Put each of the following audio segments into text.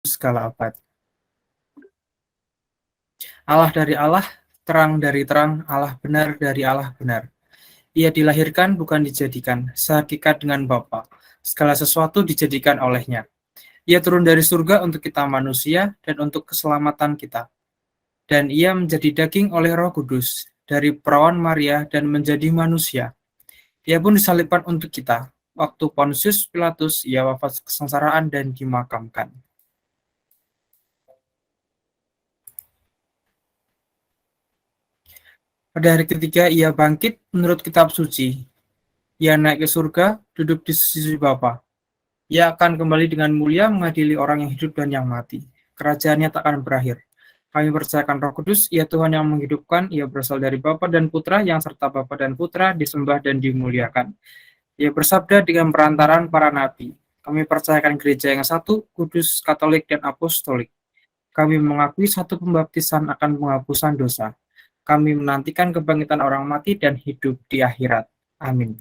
segala abad. Allah dari Allah, terang dari terang, Allah benar dari Allah benar. Ia dilahirkan bukan dijadikan, sehakikat dengan Bapa. Segala sesuatu dijadikan olehnya. Ia turun dari surga untuk kita manusia dan untuk keselamatan kita. Dan ia menjadi daging oleh Roh Kudus dari perawan Maria dan menjadi manusia. Ia pun disalibkan untuk kita. Waktu Pontius Pilatus, ia wafat kesengsaraan dan dimakamkan. Pada hari ketiga ia bangkit menurut kitab suci. Ia naik ke surga, duduk di sisi Bapa. Ia akan kembali dengan mulia mengadili orang yang hidup dan yang mati. Kerajaannya tak akan berakhir. Kami percayakan Roh Kudus, ia Tuhan yang menghidupkan, ia berasal dari Bapa dan Putra, yang serta Bapa dan Putra disembah dan dimuliakan. Ia bersabda dengan perantaraan para nabi. Kami percayakan gereja yang satu, kudus, katolik, dan apostolik. Kami mengakui satu pembaptisan akan penghapusan dosa. Kami menantikan kebangkitan orang mati dan hidup di akhirat. Amin.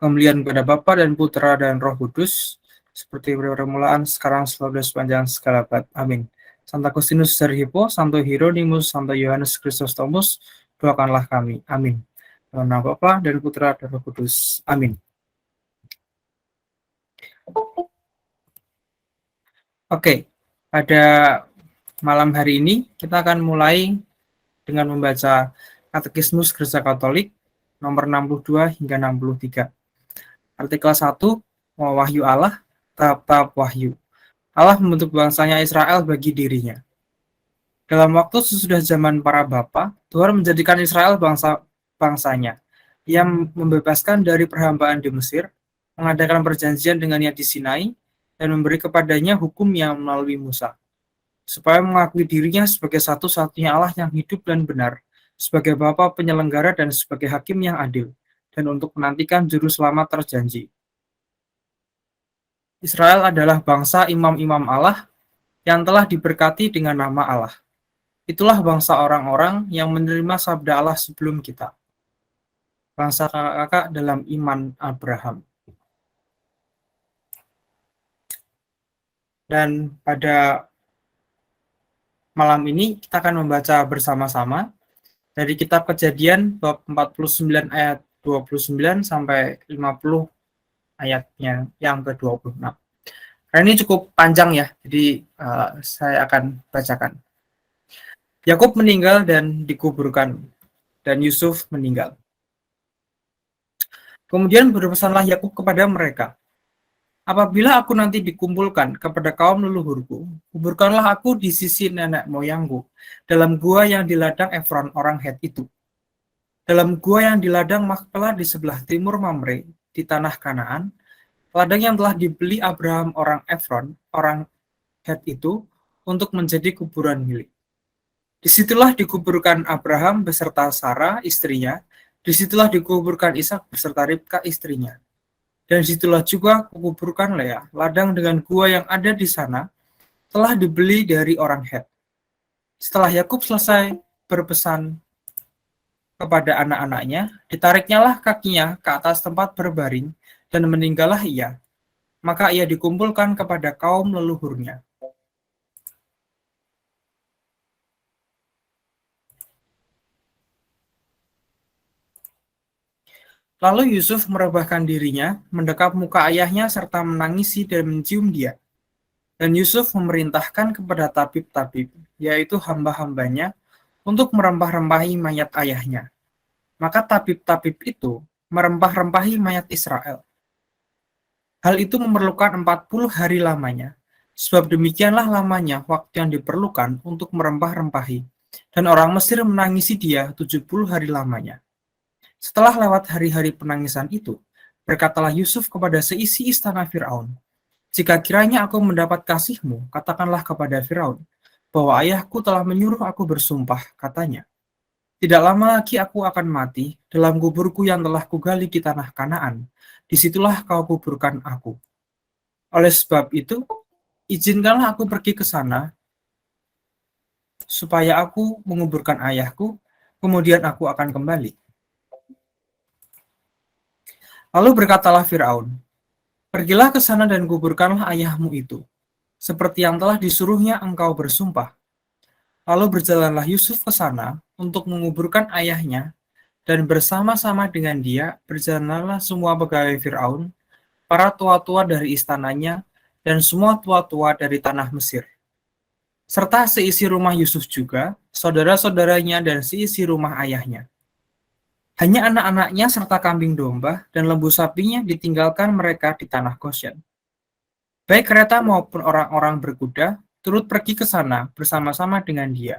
Kemuliaan kepada Bapa dan Putra dan Roh Kudus, seperti pada permulaan, sekarang, selalu, dan sepanjang segala abad. Amin. Santa Agustinus dari Hippo, Santo Hieronymus, Santo Yohanes Chrysostomus, doakanlah kami. Amin. Dalam nama Bapa dan Putra dan Roh Kudus. Amin. Oke, pada malam hari ini kita akan mulai dengan membaca Katekismus Gereja Katolik nomor 62 hingga 63. Artikel 1, Wahyu Allah, tahap-tahap wahyu. Allah membentuk bangsanya Israel bagi dirinya. Dalam waktu sesudah zaman para bapa, Tuhan menjadikan Israel bangsanya. Ia membebaskan dari perhambaan di Mesir, mengadakan perjanjian dengannya di Sinai, dan memberi kepadanya hukum yang melalui Musa, supaya mengakui dirinya sebagai satu-satunya Allah yang hidup dan benar, sebagai Bapa penyelenggara dan sebagai hakim yang adil, dan untuk menantikan juru selamat terjanji. Israel adalah bangsa imam-imam Allah yang telah diberkati dengan nama Allah. Itulah bangsa orang-orang yang menerima sabda Allah sebelum kita. Bangsa kakak-kakak dalam iman Abraham. Dan pada malam ini kita akan membaca bersama-sama dari kitab Kejadian bab 49 ayat 29 sampai 50 ayatnya yang ke-26. Karena ini cukup panjang ya, jadi saya akan bacakan. Yakub meninggal dan dikuburkan, dan Yusuf meninggal. Kemudian berpesanlah Yakub kepada mereka, apabila aku nanti dikumpulkan kepada kaum leluhurku, kuburkanlah aku di sisi nenek moyangku, dalam gua yang di ladang Efron orang Het itu. Dalam gua yang di ladang Makpela di sebelah timur Mamre, di tanah Kanaan, ladang yang telah dibeli Abraham orang Efron, orang Het itu, untuk menjadi kuburan milik. Disitulah dikuburkan Abraham beserta Sarah, istrinya. Disitulah dikuburkan Ishak beserta Ribka, istrinya. Dan disitulah juga kukuburkan Lea. Ladang dengan gua yang ada di sana telah dibeli dari orang Het. Setelah Yakub selesai berpesan kepada anak-anaknya, ditariknyalah kakinya ke atas tempat berbaring, dan meninggallah ia. Maka ia dikumpulkan kepada kaum leluhurnya. Lalu Yusuf merebahkan dirinya, mendekap muka ayahnya serta menangisi dan mencium dia. Dan Yusuf memerintahkan kepada tabib-tabib, yaitu hamba-hambanya, untuk merempah-rempahi mayat ayahnya. Maka tabib-tabib itu merempah-rempahi mayat Israel. Hal itu memerlukan 40 hari lamanya, sebab demikianlah lamanya waktu yang diperlukan untuk merempah-rempahi, dan orang Mesir menangisi dia 70 hari lamanya. Setelah lewat hari-hari penangisan itu, berkatalah Yusuf kepada seisi istana Firaun, jika kiranya aku mendapat kasihmu, katakanlah kepada Firaun, bahwa ayahku telah menyuruh aku bersumpah, katanya, tidak lama lagi aku akan mati dalam kuburku yang telah kugali di tanah Kanaan, disitulah kau kuburkan aku. Oleh sebab itu, izinkanlah aku pergi ke sana, supaya aku menguburkan ayahku, kemudian aku akan kembali. Lalu berkatalah Firaun, pergilah ke sana dan kuburkanlah ayahmu itu. seperti yang telah disuruhnya engkau bersumpah. Lalu berjalanlah Yusuf ke sana untuk menguburkan ayahnya, dan bersama-sama dengan dia berjalanlah semua pegawai Firaun, para tua-tua dari istananya, dan semua tua-tua dari tanah Mesir, serta seisi rumah Yusuf juga, saudara-saudaranya dan seisi rumah ayahnya. Hanya anak-anaknya serta kambing domba dan lembu sapinya ditinggalkan mereka di tanah Goshen. Baik kereta maupun orang-orang berkuda turut pergi ke sana bersama-sama dengan dia.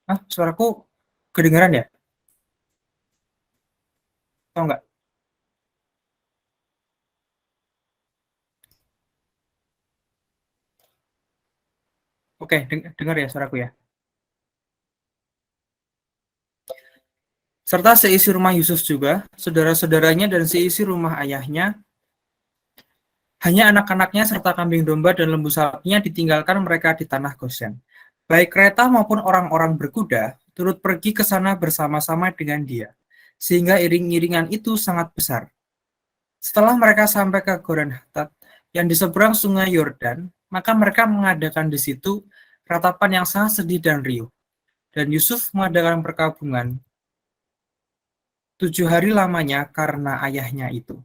Ah, suaraku kedengaran ya? Tahu nggak? Oke, dengar ya suaraku ya. Serta seisi rumah Yusuf juga, saudara-saudaranya dan seisi rumah ayahnya, hanya anak-anaknya serta kambing domba dan lembu sapinya ditinggalkan mereka di tanah Goshen. Baik kereta maupun orang-orang berkuda turut pergi ke sana bersama-sama dengan dia, sehingga iring-iringan itu sangat besar. Setelah mereka sampai ke Goren Hatat yang di seberang sungai Yordan, maka mereka mengadakan di situ ratapan yang sangat sedih dan riuh. Dan Yusuf mengadakan perkabungan 7 hari lamanya karena ayahnya itu.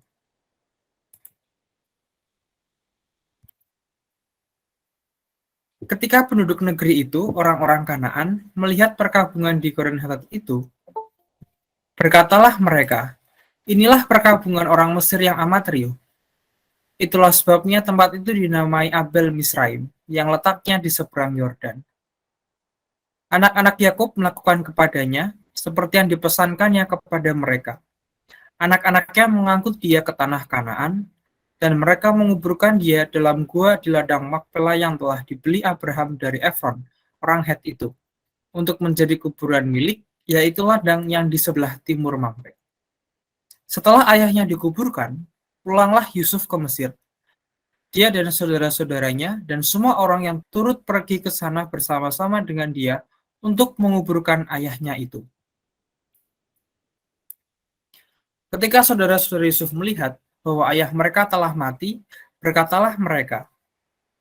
Ketika penduduk negeri itu, orang-orang Kanaan, melihat perkabungan di Goren Hatat itu, berkatalah mereka, inilah perkabungan orang Mesir yang amat riuh. Itulah sebabnya tempat itu dinamai Abel Misraim, yang letaknya di seberang Yordan. Anak-anak Yakub melakukan kepadanya seperti yang dipesankannya kepada mereka. Anak-anaknya mengangkut dia ke tanah Kanaan, dan mereka menguburkan dia dalam gua di ladang Makpela yang telah dibeli Abraham dari Efron, orang Het itu, untuk menjadi kuburan milik, yaitu ladang yang di sebelah timur Mamre. Setelah ayahnya dikuburkan, pulanglah Yusuf ke Mesir. Dia dan saudara-saudaranya dan semua orang yang turut pergi ke sana bersama-sama dengan dia untuk menguburkan ayahnya itu. Ketika saudara-saudara Yusuf melihat bahwa ayah mereka telah mati, berkatalah mereka,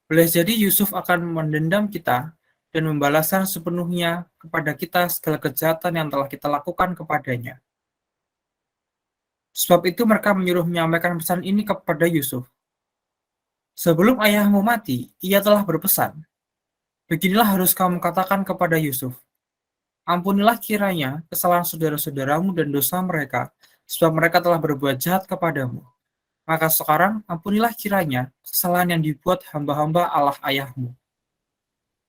boleh jadi Yusuf akan mendendam kita dan membalaskan sepenuhnya kepada kita segala kejahatan yang telah kita lakukan kepadanya. Sebab itu mereka menyuruh menyampaikan pesan ini kepada Yusuf. Sebelum ayahmu mati, ia telah berpesan, beginilah harus kamu katakan kepada Yusuf, ampunilah kiranya kesalahan saudara-saudaramu dan dosa mereka, sebab mereka telah berbuat jahat kepadamu. Maka sekarang ampunilah kiranya kesalahan yang dibuat hamba-hamba Allah ayahmu.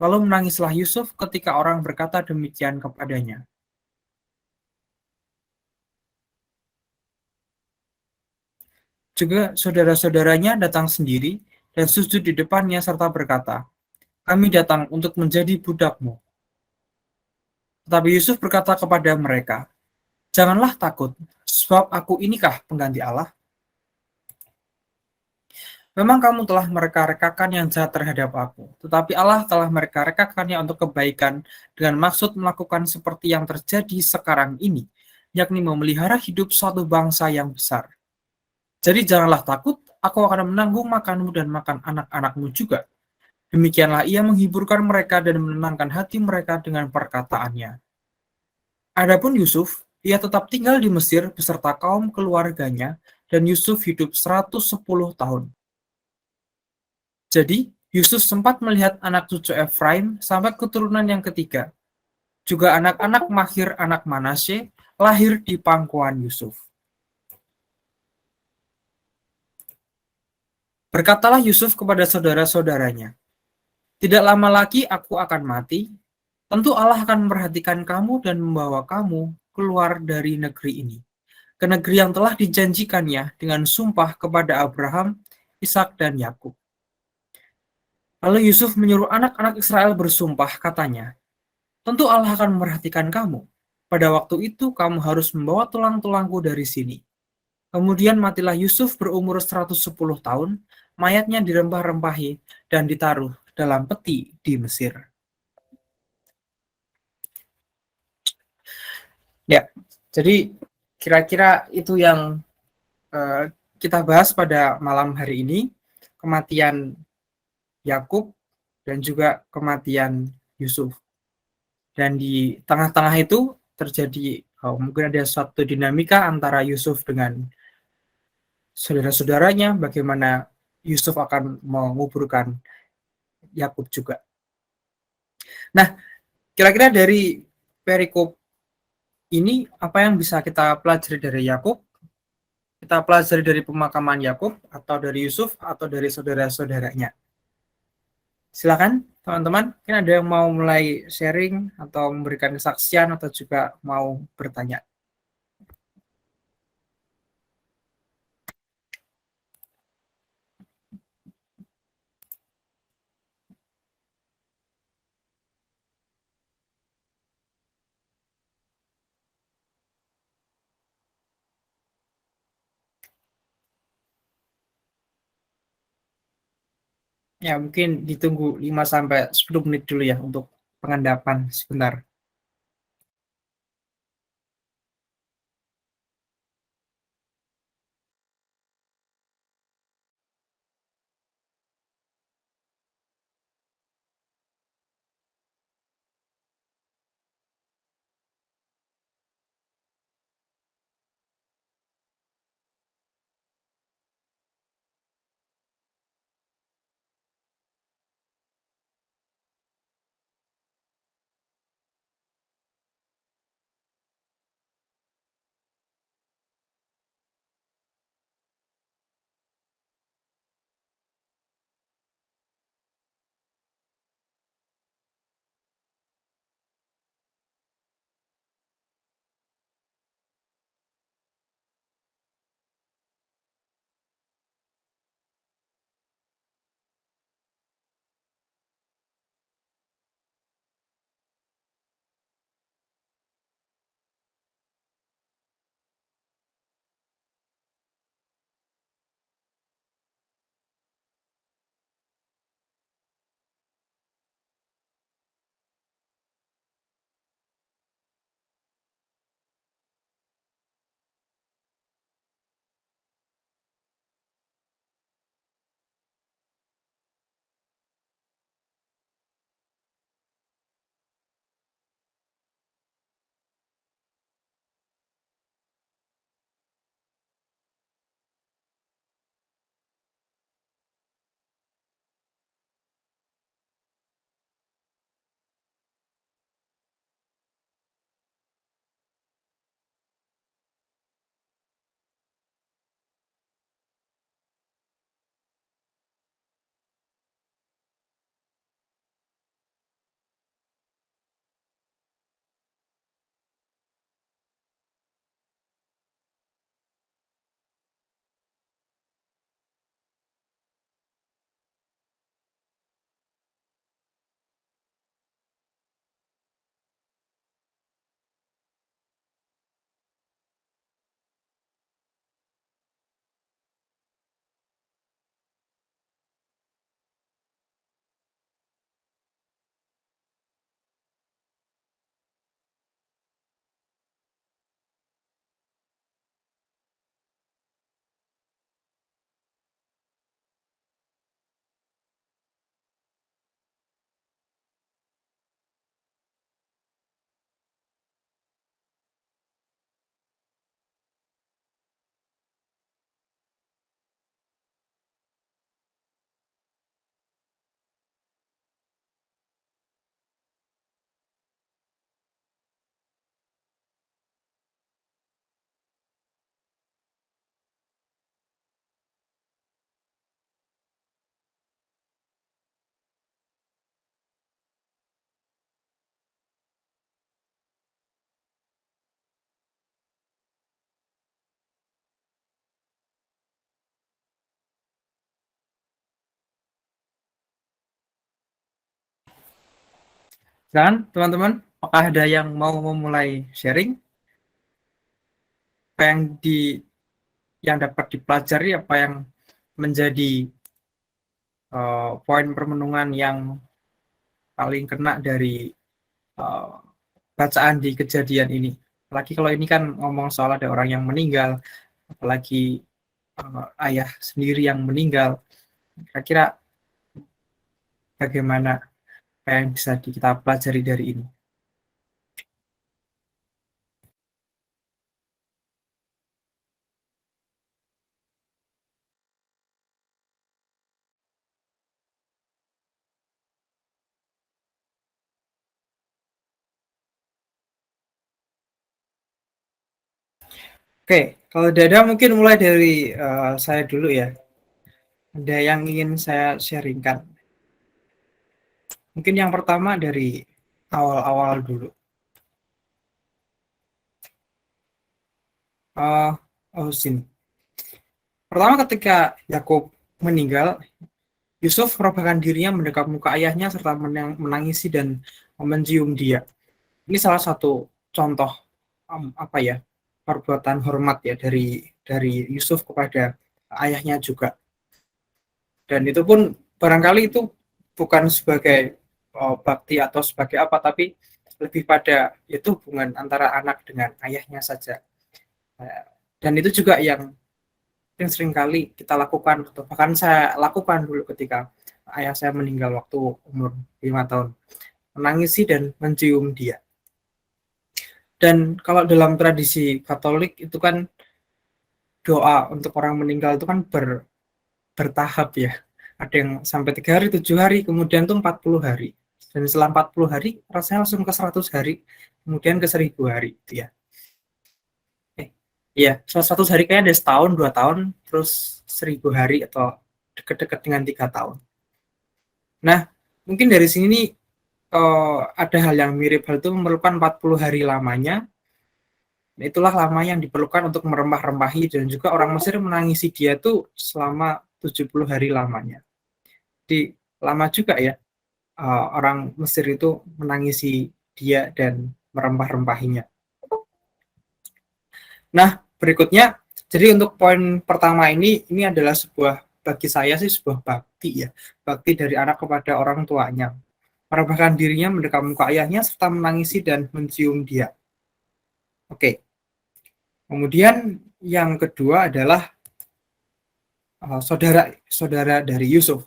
Lalu menangislah Yusuf ketika orang berkata demikian kepadanya. Juga saudara-saudaranya datang sendiri dan sujud di depannya serta berkata, kami datang untuk menjadi budakmu. Tetapi Yusuf berkata kepada mereka, janganlah takut, sebab aku inikah pengganti Allah? Memang kamu telah mereka-rekakan yang jahat terhadap aku, tetapi Allah telah mereka-rekakannya untuk kebaikan dengan maksud melakukan seperti yang terjadi sekarang ini, yakni memelihara hidup suatu bangsa yang besar. Jadi janganlah takut, aku akan menanggung makanmu dan makan anak-anakmu juga. Demikianlah ia menghiburkan mereka dan menenangkan hati mereka dengan perkataannya. Adapun Yusuf, ia tetap tinggal di Mesir beserta kaum keluarganya, dan Yusuf hidup 110 tahun. Jadi, Yusuf sempat melihat anak cucu Efraim sampai keturunan yang ketiga. Juga anak-anak Mahir anak Manasye lahir di pangkuan Yusuf. Berkatalah Yusuf kepada saudara-saudaranya, tidak lama lagi aku akan mati, tentu Allah akan memperhatikan kamu dan membawa kamu keluar dari negeri ini, ke negeri yang telah dijanjikannya dengan sumpah kepada Abraham, Ishak dan Yakub. Lalu Yusuf menyuruh anak-anak Israel bersumpah, katanya, tentu Allah akan memperhatikan kamu. Pada waktu itu kamu harus membawa tulang-tulangku dari sini." Kemudian matilah Yusuf berumur 110 tahun, mayatnya dirempah-rempahi dan ditaruh dalam peti di Mesir. Ya, jadi kira-kira itu yang kita bahas pada malam hari ini, kematian Yakub dan juga kematian Yusuf. Dan di tengah-tengah itu terjadi mungkin ada suatu dinamika antara Yusuf dengan saudara-saudaranya, bagaimana Yusuf akan menguburkan Yakub juga. Nah, kira-kira dari perikop ini apa yang bisa kita pelajari dari Yakub? Kita pelajari dari pemakaman Yakub atau dari Yusuf atau dari saudara-saudaranya? Silakan teman-teman, mungkin ada yang mau mulai sharing atau memberikan kesaksian atau juga mau bertanya. Ya, mungkin ditunggu 5 sampai 10 menit dulu ya untuk pengendapan sebentar. Silakan teman-teman. Apakah ada yang mau memulai sharing? Apa yang dapat dipelajari, apa yang menjadi poin permenungan yang paling kena dari uh, bacaan di kejadian ini? Apalagi kalau ini kan ngomong soal ada orang yang meninggal, apalagi ayah sendiri yang meninggal. Kira-kira bagaimana apa yang bisa kita pelajari dari ini? Oke, kalau Dada mungkin mulai dari saya dulu ya. Ada yang ingin saya sharingkan. Mungkin yang pertama dari awal-awal dulu. Uh, oh, sini. Pertama ketika Yakub meninggal, Yusuf merobohkan dirinya mendekap muka ayahnya serta menangisi dan mencium dia. Ini salah satu contoh apa ya perbuatan hormat ya dari Yusuf kepada ayahnya juga. Dan itu pun barangkali itu bukan sebagai bakti atau sebagai apa, tapi lebih pada itu hubungan antara anak dengan ayahnya saja. Dan itu juga yang sering kali kita lakukan, atau bahkan saya lakukan dulu ketika ayah saya meninggal waktu umur 5 tahun, menangisi dan mencium dia. Dan kalau dalam tradisi Katolik itu kan doa untuk orang meninggal itu kan bertahap ya. Ada yang sampai 3 hari, 7 hari, kemudian tuh 40 hari. Dan setelah 40 hari, rasanya langsung ke 100 hari, kemudian ke 1000 hari. Gitu ya. Iya, 100 hari kayaknya ada setahun, 2 tahun, terus 1000 hari atau dekat-dekat dengan 3 tahun. Nah, mungkin dari sini nih, ada hal yang mirip. Hal itu memerlukan 40 hari lamanya. Nah, itulah lama yang diperlukan untuk merempah-rempahi, dan juga orang Mesir menangisi dia tuh selama 70 hari lamanya. Jadi lama juga ya, orang Mesir itu menangisi dia dan merempah-rempahinya. Nah, berikutnya, jadi untuk poin pertama ini adalah bagi saya sih sebuah bakti ya, bakti dari anak kepada orang tuanya. Merebahkan dirinya mendekap muka ayahnya serta menangisi dan mencium dia. Oke. Kemudian yang kedua adalah saudara-saudara dari Yusuf.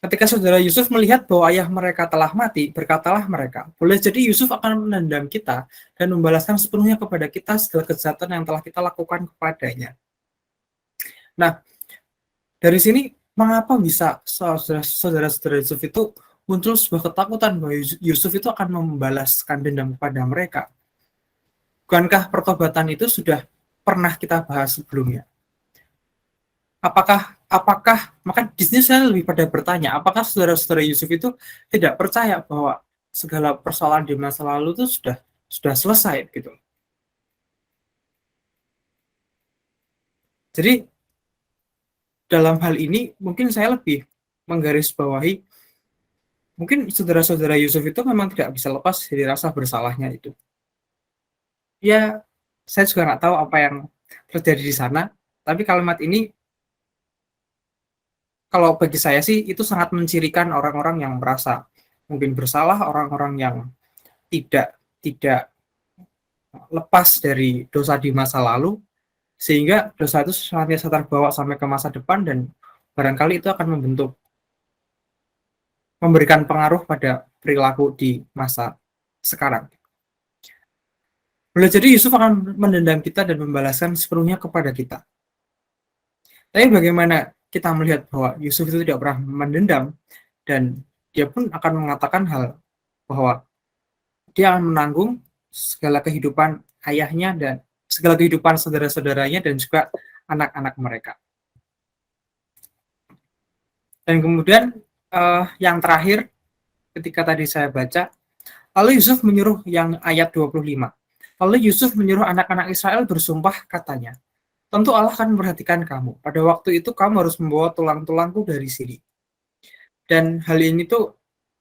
Ketika saudara Yusuf melihat bahwa ayah mereka telah mati, berkatalah mereka, boleh jadi Yusuf akan menendang kita dan membalaskan sepenuhnya kepada kita segala kejahatan yang telah kita lakukan kepadanya. Nah, dari sini mengapa bisa saudara-saudara Yusuf itu muncul sebuah ketakutan bahwa Yusuf itu akan membalaskan dendam kepada mereka? Bukankah pertobatan itu sudah pernah kita bahas sebelumnya? Apakah maka di sini saya lebih pada bertanya, apakah saudara-saudara Yusuf itu tidak percaya bahwa segala persoalan di masa lalu itu sudah selesai gitu? Jadi dalam hal ini mungkin saya lebih menggarisbawahi, mungkin saudara-saudara Yusuf itu memang tidak bisa lepas dari rasa bersalahnya itu. Ya, saya juga nggak tahu apa yang terjadi di sana, tapi kalimat ini kalau bagi saya sih itu sangat mencirikan orang-orang yang merasa mungkin bersalah, orang-orang yang tidak tidak lepas dari dosa di masa lalu, sehingga dosa itu senantiasa terbawa sampai ke masa depan, dan barangkali itu akan memberikan pengaruh pada perilaku di masa sekarang. Boleh jadi Yusuf akan mendendam kita dan membalaskan sepenuhnya kepada kita. Tapi bagaimana kita melihat bahwa Yusuf itu tidak pernah mendendam, dan dia pun akan mengatakan hal bahwa dia akan menanggung segala kehidupan ayahnya dan segala kehidupan saudara-saudaranya dan juga anak-anak mereka. Dan kemudian yang terakhir, ketika tadi saya baca, lalu Yusuf menyuruh yang ayat 25. Lalu Yusuf menyuruh anak-anak Israel bersumpah katanya, tentu Allah akan memperhatikan kamu. Pada waktu itu kamu harus membawa tulang-tulangku dari sini. Dan hal ini tuh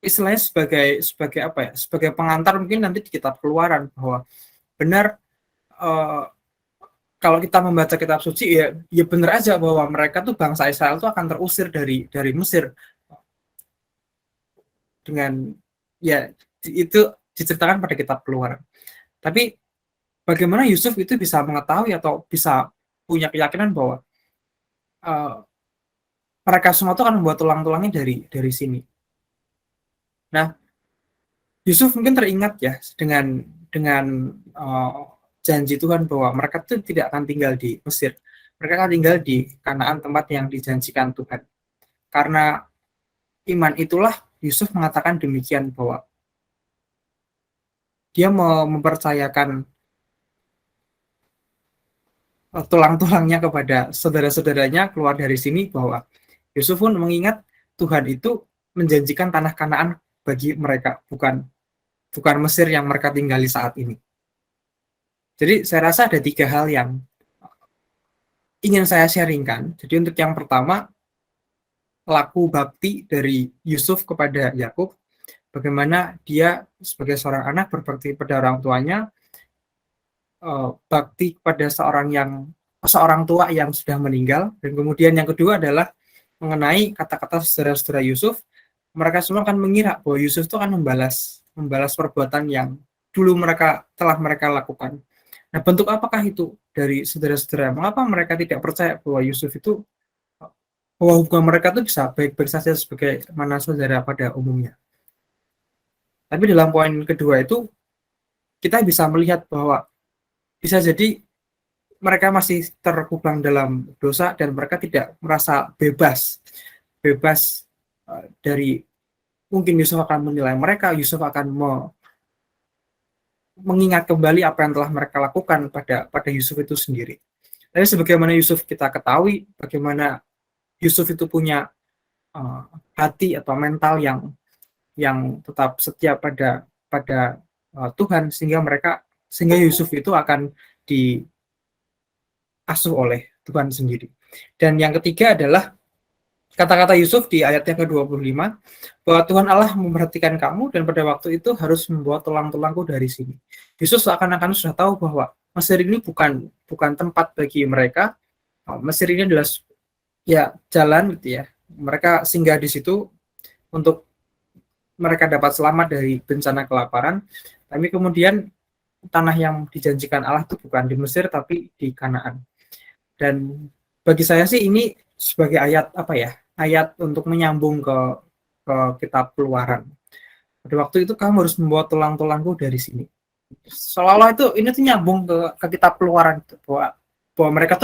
istilahnya sebagai sebagai apa ya? Sebagai pengantar mungkin nanti di kitab Keluaran bahwa benar uh, kalau kita membaca kitab suci ya ya benar aja bahwa mereka tuh bangsa Israel tuh akan terusir dari Mesir dengan ya itu diceritakan pada kitab Keluaran. Tapi bagaimana Yusuf itu bisa mengetahui atau bisa punya keyakinan bahwa uh, mereka semua itu akan membuat tulang-tulangnya dari sini. Nah, Yusuf mungkin teringat ya dengan uh, janji Tuhan bahwa mereka itu tidak akan tinggal di Mesir. Mereka akan tinggal di Kanaan, tempat yang dijanjikan Tuhan. Karena iman itulah Yusuf mengatakan demikian bahwa dia mempercayakan tulang-tulangnya kepada saudara-saudaranya keluar dari sini bahwa Yusuf pun mengingat Tuhan itu menjanjikan tanah Kanaan bagi mereka, bukan bukan Mesir yang mereka tinggali saat ini. Jadi saya rasa ada 3 hal yang ingin saya sharingkan. Jadi untuk yang pertama, laku bakti dari Yusuf kepada Yakub, bagaimana dia sebagai seorang anak berbakti pada orang tuanya, bakti kepada seorang tua yang sudah meninggal, dan kemudian yang kedua adalah mengenai kata-kata saudara-saudara Yusuf. Mereka semua akan mengira bahwa Yusuf itu akan membalas perbuatan yang dulu telah mereka lakukan. Nah, bentuk apakah itu dari saudara-saudara? Mengapa mereka tidak percaya bahwa Yusuf itu, bahwa hubungan mereka itu bisa baik-baik saja sebagai mana saudara pada umumnya? Tapi dalam poin kedua itu kita bisa melihat bahwa bisa jadi mereka masih terkubang dalam dosa dan mereka tidak merasa bebas dari, mungkin Yusuf akan menilai mereka, Yusuf akan mengingat kembali apa yang telah mereka lakukan pada Yusuf itu sendiri. Tapi sebagaimana Yusuf kita ketahui, bagaimana Yusuf itu punya uh, hati atau mental yang tetap setia pada pada Tuhan, sehingga Yusuf itu akan diasuh oleh Tuhan sendiri. Dan yang ketiga adalah kata-kata Yusuf di ayat yang ke-25, bahwa Tuhan Allah memperhatikan kamu dan pada waktu itu harus membawa tulang-tulangku dari sini. Yusuf seakan-akan sudah tahu bahwa Mesir ini bukan tempat bagi mereka. Mesir ini adalah ya jalan gitu ya. Mereka singgah di situ untuk mereka dapat selamat dari bencana kelaparan. Tapi kemudian tanah yang dijanjikan Allah itu bukan di Mesir tapi di Kanaan. Dan bagi saya sih ini sebagai ayat apa ya? Ayat untuk menyambung ke kitab Keluaran. Pada waktu itu kamu harus membawa tulang-tulangku dari sini. Seolah-olah itu ini tuh nyambung ke kitab Keluaran gitu, bahwa mereka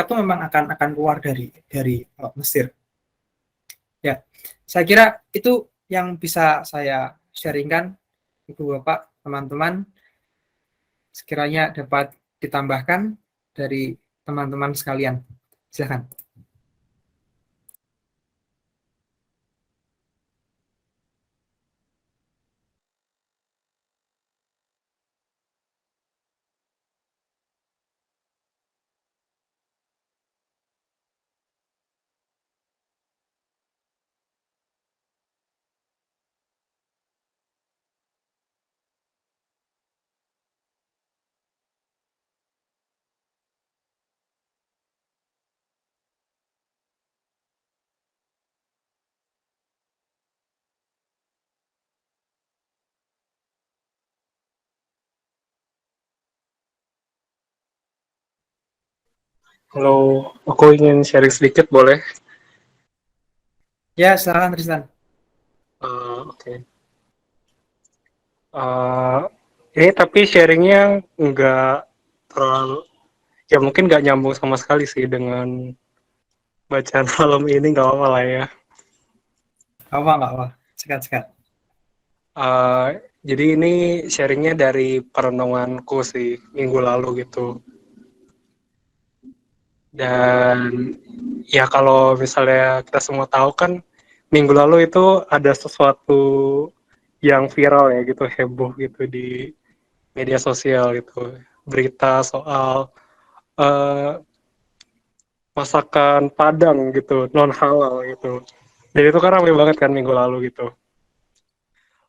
tuh memang akan keluar dari Mesir. Ya, saya kira itu yang bisa saya sharingkan, Ibu Bapak, teman-teman, sekiranya dapat ditambahkan dari teman-teman sekalian. Silakan. Halo, aku ingin sharing sedikit boleh? Ya, silakan Tristan. Oke. Uh, ini tapi sharingnya nggak terlalu, ya mungkin nggak nyambung sama sekali sih dengan bacaan malam ini, nggak apa-apa lah ya. Nggak apa. Sekat-sekat. Uh, jadi ini sharingnya dari perenunganku sih minggu lalu gitu. Dan ya kalau misalnya kita semua tahu kan minggu lalu itu ada sesuatu yang viral ya gitu, heboh gitu di media sosial gitu, berita soal uh, masakan Padang gitu, non halal gitu. Dan itu kan ramai banget kan minggu lalu gitu.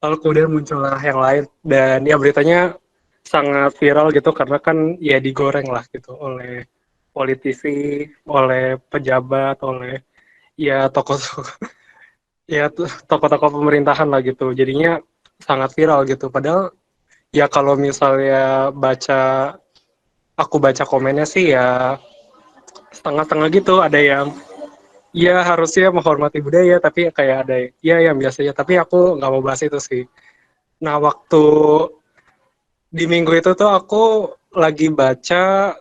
lalu kemudian muncullah yang lain, dan ya beritanya sangat viral gitu karena kan ya digoreng lah gitu oleh politisi, oleh pejabat, oleh ya tokoh ya tokoh-tokoh pemerintahan lah gitu. Jadinya sangat viral gitu. Padahal ya kalau misalnya aku baca komennya sih ya setengah-setengah gitu. Ada yang ya harusnya menghormati budaya, tapi kayak ada ya yang biasanya. Tapi aku nggak mau bahas itu sih. Nah, waktu di minggu itu tuh aku lagi baca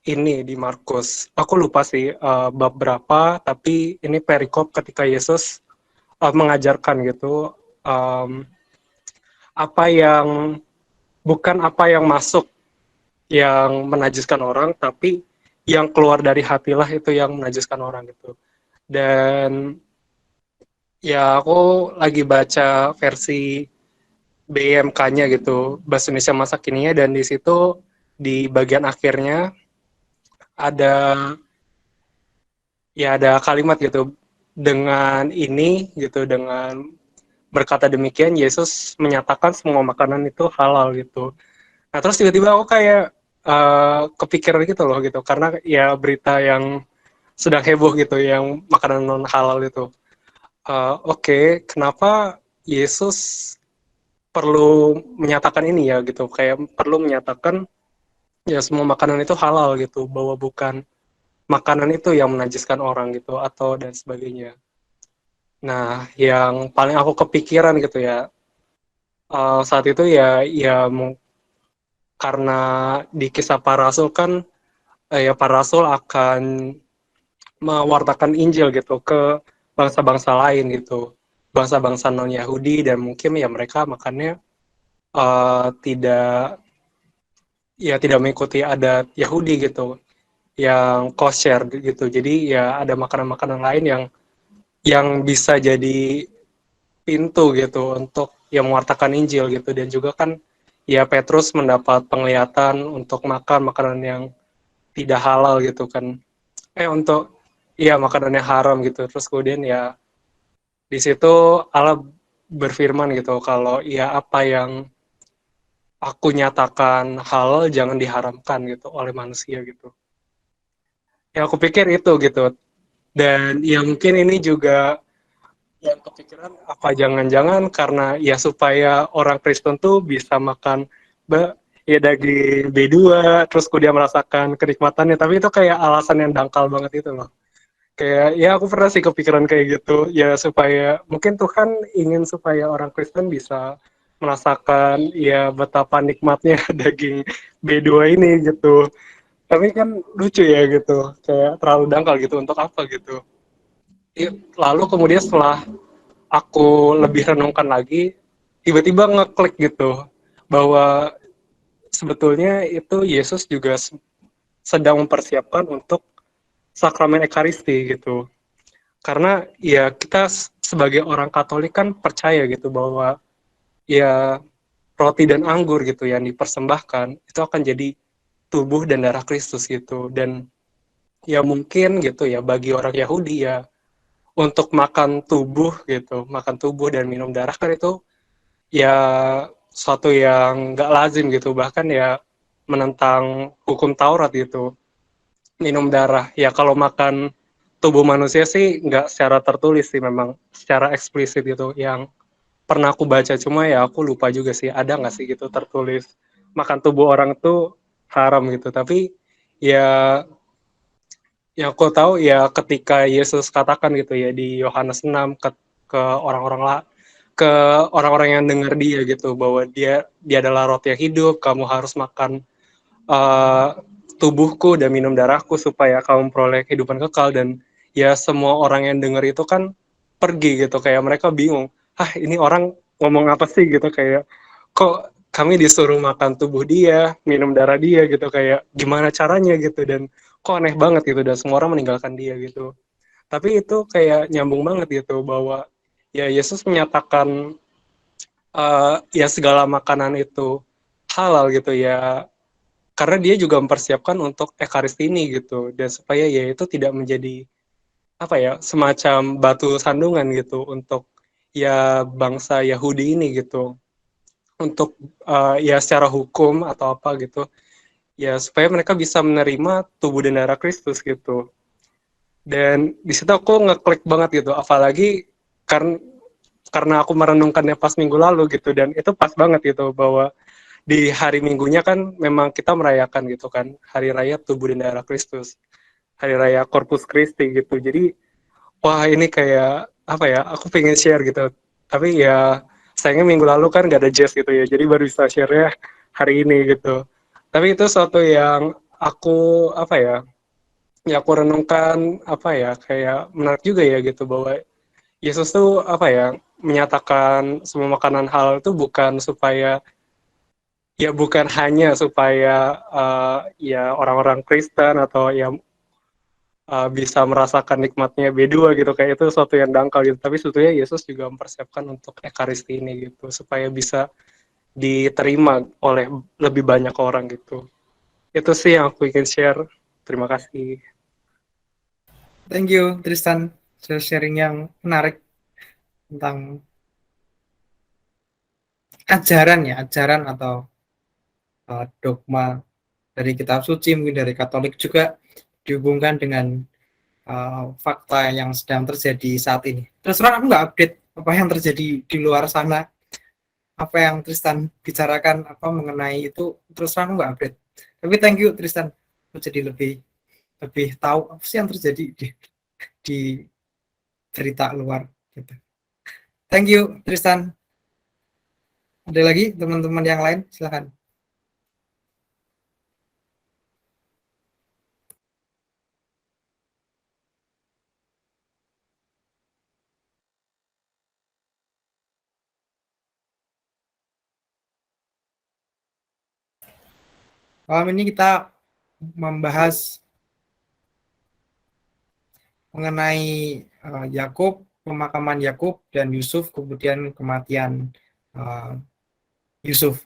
ini di Markus. Aku lupa sih bab berapa, tapi ini perikop ketika Yesus mengajarkan gitu, um, apa yang bukan apa yang masuk yang menajiskan orang, tapi yang keluar dari hatilah itu yang menajiskan orang gitu. Dan ya aku lagi baca versi BMK-nya gitu, Bahasa Indonesia Masa Kininya, dan di situ di bagian akhirnya ada ada kalimat gitu, dengan ini gitu, dengan berkata demikian Yesus menyatakan semua makanan itu halal gitu. Nah terus tiba-tiba aku kayak kepikiran gitu loh gitu, karena ya berita yang sedang heboh gitu yang makanan non halal itu. Oke, kenapa Yesus perlu menyatakan ini ya gitu, kayak perlu menyatakan ya semua makanan itu halal gitu, bahwa bukan makanan itu yang menajiskan orang gitu atau dan sebagainya. Nah, yang paling aku kepikiran gitu ya saat itu ya karena di kisah para rasul kan ya para rasul akan mewartakan Injil gitu ke bangsa-bangsa lain gitu, bangsa-bangsa non Yahudi, dan mungkin ya mereka makannya tidak tidak mengikuti adat Yahudi gitu yang kosher gitu. Jadi ya ada makanan-makanan lain yang bisa jadi pintu gitu untuk yang mewartakan Injil gitu. Dan juga kan ya Petrus mendapat penglihatan untuk makan makanan yang tidak halal gitu kan, untuk makanan yang haram gitu. Terus kemudian ya di situ Allah berfirman gitu kalau ya apa yang aku nyatakan halal jangan diharamkan gitu oleh manusia gitu. Ya aku pikir itu gitu. Dan ya mungkin ini juga yang kepikiran, apa jangan-jangan karena ya supaya orang Kristen tuh bisa makan daging B2 terus kemudian merasakan kenikmatannya, tapi itu kayak alasan yang dangkal banget itu loh. Kayak ya aku pernah sih kepikiran kayak gitu ya, supaya mungkin Tuhan ingin supaya orang Kristen bisa merasakan ya betapa nikmatnya daging B2 ini gitu. Tapi kan lucu ya gitu, kayak terlalu dangkal gitu, untuk apa gitu. Lalu kemudian setelah aku lebih renungkan lagi, tiba-tiba ngeklik gitu bahwa sebetulnya itu Yesus juga sedang mempersiapkan untuk sakramen Ekaristi gitu. Karena ya kita sebagai orang Katolik kan percaya gitu bahwa ya roti dan anggur gitu yang dipersembahkan itu akan jadi tubuh dan darah Kristus gitu. Dan ya mungkin gitu ya bagi orang Yahudi ya untuk makan tubuh gitu, makan tubuh dan minum darah kan itu ya suatu yang nggak lazim gitu, bahkan ya menentang hukum Taurat gitu, minum darah. Ya kalau makan tubuh manusia sih nggak secara tertulis sih, memang secara eksplisit gitu yang pernah aku baca, cuma ya aku lupa juga sih ada nggak sih gitu tertulis makan tubuh orang tuh haram gitu. Tapi ya yang aku tahu ya ketika Yesus katakan gitu ya di Yohanes 6 ke orang-orang lah, ke orang-orang yang dengar dia gitu, bahwa dia adalah roti yang hidup, kamu harus makan uh, tubuhku dan minum darahku supaya kamu memperoleh kehidupan kekal. Dan ya semua orang yang dengar itu kan pergi gitu, kayak mereka bingung, ini orang ngomong apa sih gitu, kayak kok kami disuruh makan tubuh dia, minum darah dia gitu, kayak gimana caranya gitu, dan kok aneh banget gitu, dan semua orang meninggalkan dia gitu. Tapi itu kayak nyambung banget gitu, bahwa ya Yesus menyatakan ya segala makanan itu halal gitu ya, karena dia juga mempersiapkan untuk Ekaristi ini gitu, dan supaya ya itu tidak menjadi apa ya semacam batu sandungan gitu untuk ya bangsa Yahudi ini gitu untuk ya secara hukum atau apa gitu ya supaya mereka bisa menerima tubuh dan darah Kristus gitu. Dan di situ aku ngeklik banget gitu, apalagi karena aku merenungkannya pas minggu lalu gitu, dan itu pas banget gitu bahwa di hari minggunya kan memang kita merayakan gitu kan hari raya tubuh dan darah Kristus, hari raya Corpus Christi gitu. Jadi wah ini kayak apa ya, aku pengen share gitu, tapi ya sayangnya minggu lalu kan gak ada Jazz gitu ya, jadi baru bisa share-nya hari ini gitu. Tapi itu suatu yang aku apa ya, ya aku renungkan apa ya, kayak menarik juga ya gitu bahwa Yesus tuh apa ya, menyatakan semua makanan halal itu bukan supaya ya bukan hanya supaya ya orang-orang Kristen atau ya bisa merasakan nikmatnya B2 gitu, kayak itu sesuatu yang dangkal gitu, tapi sebetulnya Yesus juga mempersiapkan untuk Ekaristi ini gitu supaya bisa diterima oleh lebih banyak orang gitu. Itu sih yang aku ingin share. Terima kasih. Thank you Tristan, sharing yang menarik tentang ajaran atau dogma dari kitab suci, mungkin dari Katolik juga, dihubungkan dengan fakta yang sedang terjadi saat ini. Terus terang aku nggak update apa yang terjadi di luar sana, apa yang Tristan bicarakan apa mengenai itu, terus terang aku nggak update. Tapi thank you Tristan, aku jadi lebih lebih tahu apa sih yang terjadi di cerita luar gitu. Thank you Tristan. Ada lagi teman-teman yang lain, silakan. Malam ini kita membahas mengenai Yakub, pemakaman Yakub dan Yusuf, kemudian kematian Yusuf.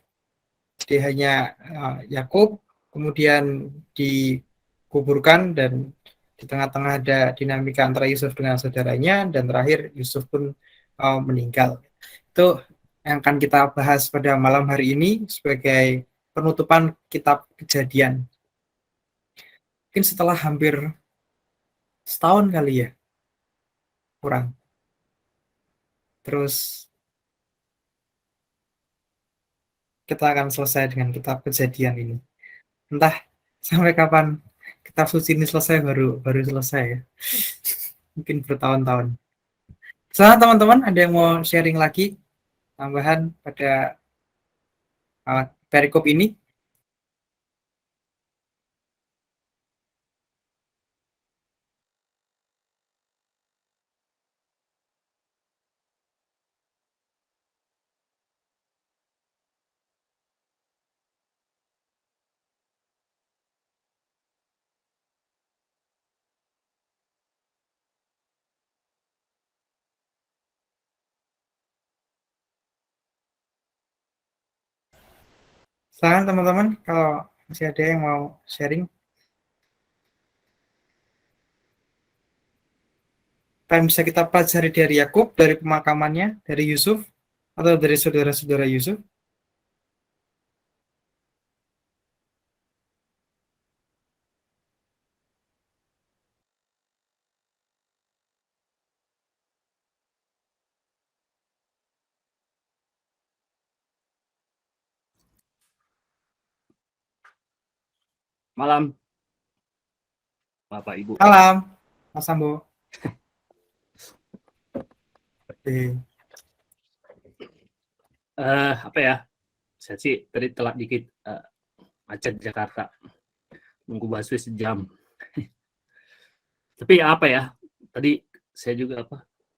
Jadi hanya Yakub kemudian dikuburkan, dan di tengah-tengah ada dinamika antara Yusuf dengan saudaranya, dan terakhir Yusuf pun meninggal. Itu yang akan kita bahas pada malam hari ini sebagai penutupan kitab Kejadian. Mungkin setelah hampir setahun kali ya, kurang. Terus kita akan selesai dengan kitab Kejadian ini. Entah sampai kapan kitab suci ini selesai, baru selesai ya. Mungkin bertahun-tahun. Soalnya teman-teman ada yang mau sharing lagi tambahan pada perikop ini? Silakan teman-teman kalau masih ada yang mau sharing. Apa yang bisa kita pelajari dari Yakub, dari pemakamannya, dari Yusuf, atau dari saudara-saudara Yusuf? Malam, Bapak Ibu. Malam, Mas Sambo. Apa ya? Saya sih tadi telat dikit, macet Jakarta. Nunggu busway sejam. Tapi apa ya? Tadi saya juga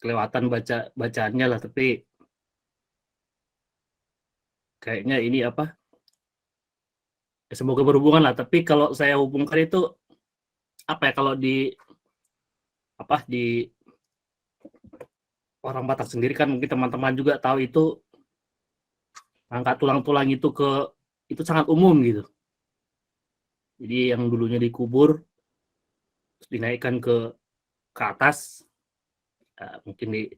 kelewatan bacaannya lah, tapi kayaknya ini ya semoga berhubungan lah. Tapi kalau saya hubungkan itu apa ya? Kalau di orang Batak sendiri kan, mungkin teman-teman juga tahu itu angkat tulang-tulang itu sangat umum gitu. Jadi yang dulunya dikubur terus dinaikkan ke atas, mungkin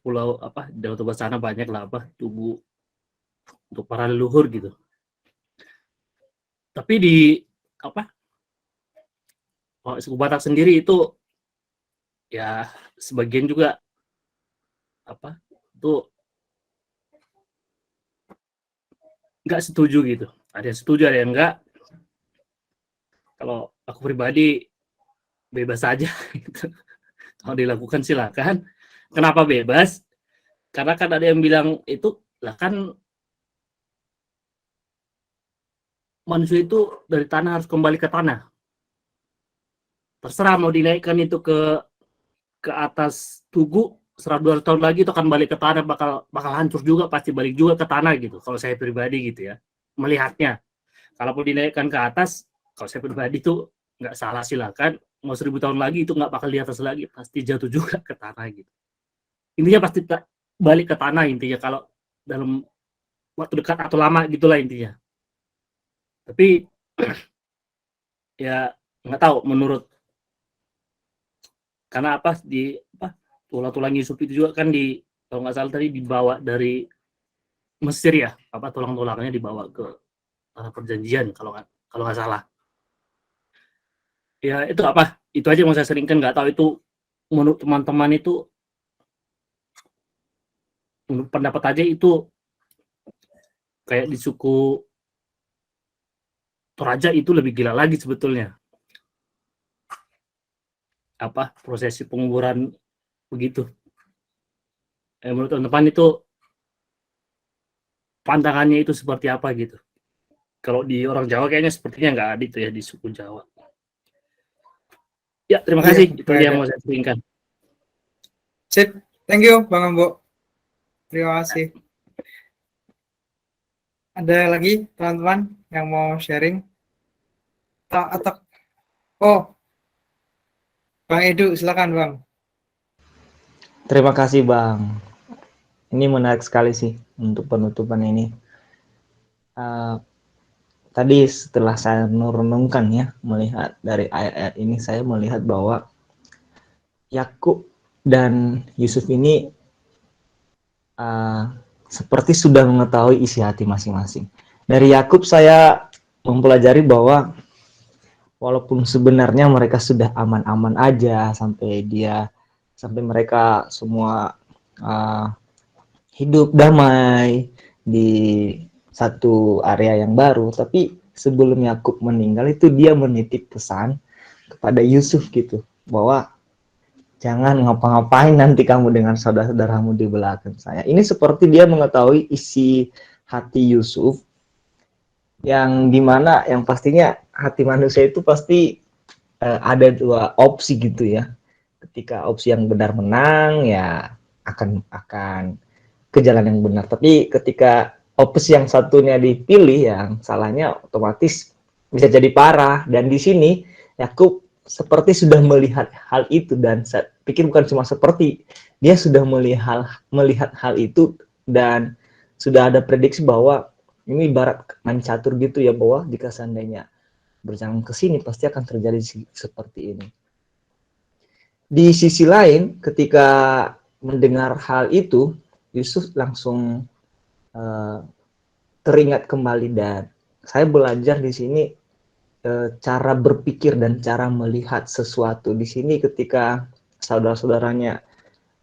pulau apa Danau Toba sana banyak lah apa tugu untuk para leluhur gitu. Tapi di apa suku Batak sendiri itu ya sebagian juga apa itu nggak setuju gitu. Ada yang setuju, ada yang enggak. Kalau aku pribadi bebas saja. Gitu. Kalau dilakukan silakan. Kenapa bebas? Karena kan ada yang bilang itu lah kan manusia itu dari tanah harus kembali ke tanah. Terserah mau dinaikkan itu ke atas tugu 100-200 tahun lagi itu akan balik ke tanah, bakal hancur juga, pasti balik juga ke tanah gitu. Kalau saya pribadi gitu ya melihatnya. Kalaupun dinaikkan ke atas, kalau saya pribadi itu nggak salah, silakan. Mau 1000 tahun lagi itu nggak bakal di atas lagi, pasti jatuh juga ke tanah gitu. Intinya pasti balik ke tanah intinya kalau dalam waktu dekat atau lama gitulah intinya. Tapi ya nggak tahu menurut, karena apa di apa tulang-tulang Yusuf itu juga kan kalau nggak salah tadi dibawa dari Mesir ya, apa tulang-tulangnya dibawa ke tanah perjanjian kalau nggak salah. Ya itu apa? Itu aja yang saya seringkan, nggak tahu itu menurut teman-teman itu, menurut pendapat aja itu kayak di suku Toraja itu lebih gila lagi sebetulnya. Apa prosesi penguburan begitu. Menurut teman-teman itu pandangannya itu seperti apa gitu. Kalau di orang Jawa kayaknya sepertinya nggak ada itu ya di suku Jawa. Ya, terima kasih. Itu aja yang mau saya seringkan. Sip, thank you Bang Ambo. Terima kasih. Ada lagi teman-teman yang mau sharing? Oh, Bang Edu, silakan Bang. Terima kasih Bang. Ini menarik sekali sih untuk penutupan ini. Tadi setelah saya merenungkan ya, melihat dari ayat-ayat ini, saya melihat bahwa Yakub dan Yusuf ini seperti sudah mengetahui isi hati masing-masing. Dari Yakub saya mempelajari bahwa walaupun sebenarnya mereka sudah aman-aman aja sampai mereka semua hidup damai di satu area yang baru, tapi sebelum Yakub meninggal itu dia menitip pesan kepada Yusuf gitu, bahwa jangan ngapa-ngapain nanti kamu dengan saudara-saudaramu di belakang saya. Ini seperti dia mengetahui isi hati Yusuf, yang dimana yang pastinya hati manusia itu pasti ada dua opsi gitu ya. Ketika opsi yang benar menang ya akan ke jalan yang benar. Tapi ketika opsi yang satunya dipilih, yang salahnya otomatis bisa jadi parah. Dan di sini Yakub seperti sudah melihat hal itu, dan saya pikir bukan cuma seperti, dia sudah melihat hal itu, dan sudah ada prediksi bahwa ini ibarat main catur gitu ya, bahwa jika seandainya berjalan ke sini pasti akan terjadi seperti ini. Di sisi lain, ketika mendengar hal itu, Yusuf langsung teringat kembali, dan saya belajar di sini cara berpikir dan cara melihat sesuatu di sini. Ketika saudara-saudaranya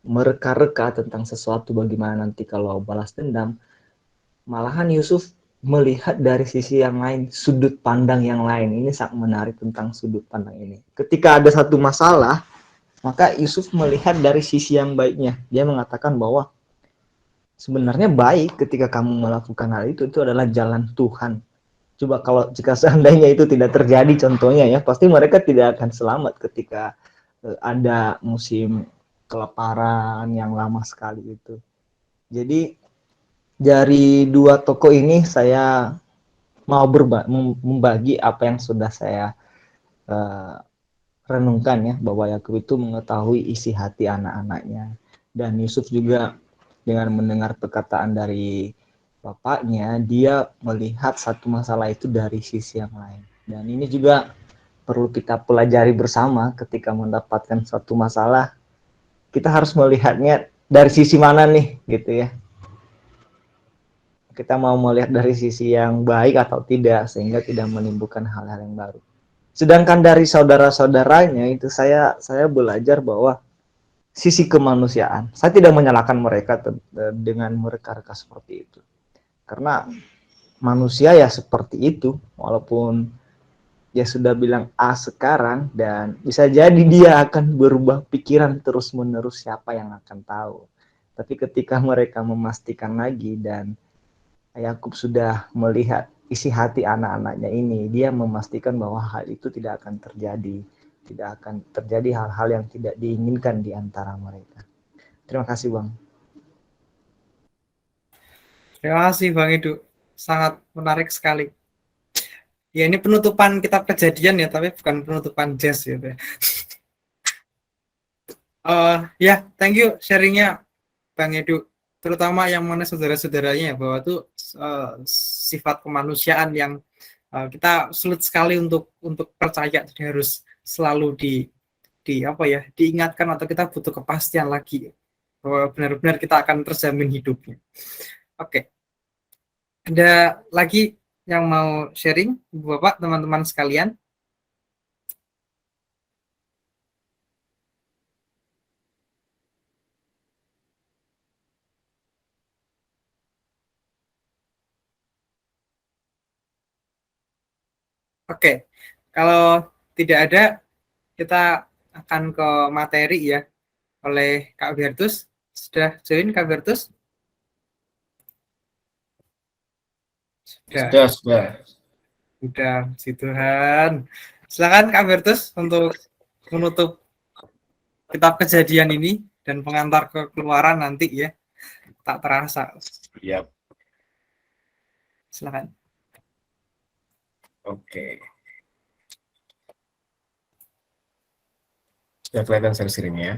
mereka-reka tentang sesuatu bagaimana nanti kalau balas dendam, malahan Yusuf melihat dari sisi yang lain, sudut pandang yang lain. Ini sangat menarik tentang sudut pandang ini. Ketika ada satu masalah, maka Yusuf melihat dari sisi yang baiknya. Dia mengatakan bahwa sebenarnya baik ketika kamu melakukan hal itu adalah jalan Tuhan. Coba kalau jika seandainya itu tidak terjadi, contohnya ya, pasti mereka tidak akan selamat ketika ada musim kelaparan yang lama sekali itu. Jadi dari dua tokoh ini saya mau membagi apa yang sudah saya renungkan ya, bahwa Yakub itu mengetahui isi hati anak-anaknya, dan Yusuf juga dengan mendengar perkataan dari bapaknya, dia melihat satu masalah itu dari sisi yang lain. Dan ini juga perlu kita pelajari bersama. Ketika mendapatkan suatu masalah, kita harus melihatnya dari sisi mana nih gitu ya. Kita mau melihat dari sisi yang baik atau tidak sehingga tidak menimbulkan hal-hal yang baru. Sedangkan dari saudara-saudaranya itu saya belajar bahwa sisi kemanusiaan. Saya tidak menyalahkan mereka dengan mereka seperti itu. Karena manusia ya seperti itu, walaupun dia sudah bilang A sekarang dan bisa jadi dia akan berubah pikiran terus-menerus, siapa yang akan tahu. Tapi ketika mereka memastikan lagi dan Yakub sudah melihat isi hati anak-anaknya ini, dia memastikan bahwa hal itu tidak akan terjadi. Tidak akan terjadi hal-hal yang tidak diinginkan di antara mereka. Terima kasih, Bang. Terima kasih Bang Edu. Sangat menarik sekali. Ya ini penutupan kitab Kejadian ya, tapi bukan penutupan jazz gitu ya. Ya, thank you sharingnya Bang Edu. Terutama yang mana saudara-saudaranya bahwa itu sifat kemanusiaan yang kita sulit sekali untuk percaya, jadi harus selalu diingatkan atau kita butuh kepastian lagi bahwa benar-benar kita akan terjamin hidupnya. Oke. Ada lagi yang mau sharing, Bapak, teman-teman sekalian? Oke, kalau tidak ada, kita akan ke materi ya, oleh Kak Bertus. Sudah join Kak Bertus? Sudah. Sudah, puji Tuhan. Silakan Kak Bertus untuk menutup kitab Kejadian ini dan pengantar ke keluaran nanti ya. Tak terasa. Yap. Silakan. Oke. Sudah kelihatan share-nya.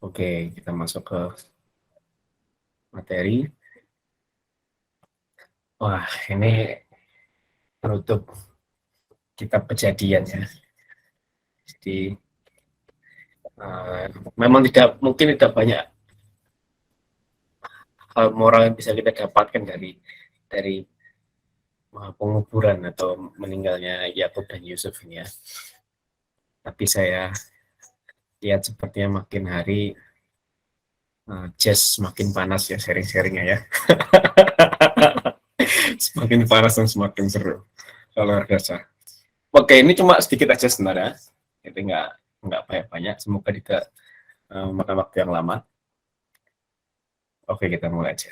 Oke, kita masuk ke materi. Wah, ini penutup kitab Kejadian ya. Jadi memang mungkin tidak banyak hal moral yang bisa kita dapatkan dari penguburan atau meninggalnya Yakub dan Yusuf ini ya. Tapi saya lihat sepertinya makin hari jazz semakin panas ya, sharing-sharingnya ya. Semakin panas dan semakin seru. Luar biasa. Oke, ini cuma sedikit aja sebenarnya. Jadi nggak banyak. Semoga tidak makan waktu yang lama. Oke, kita mulai aja.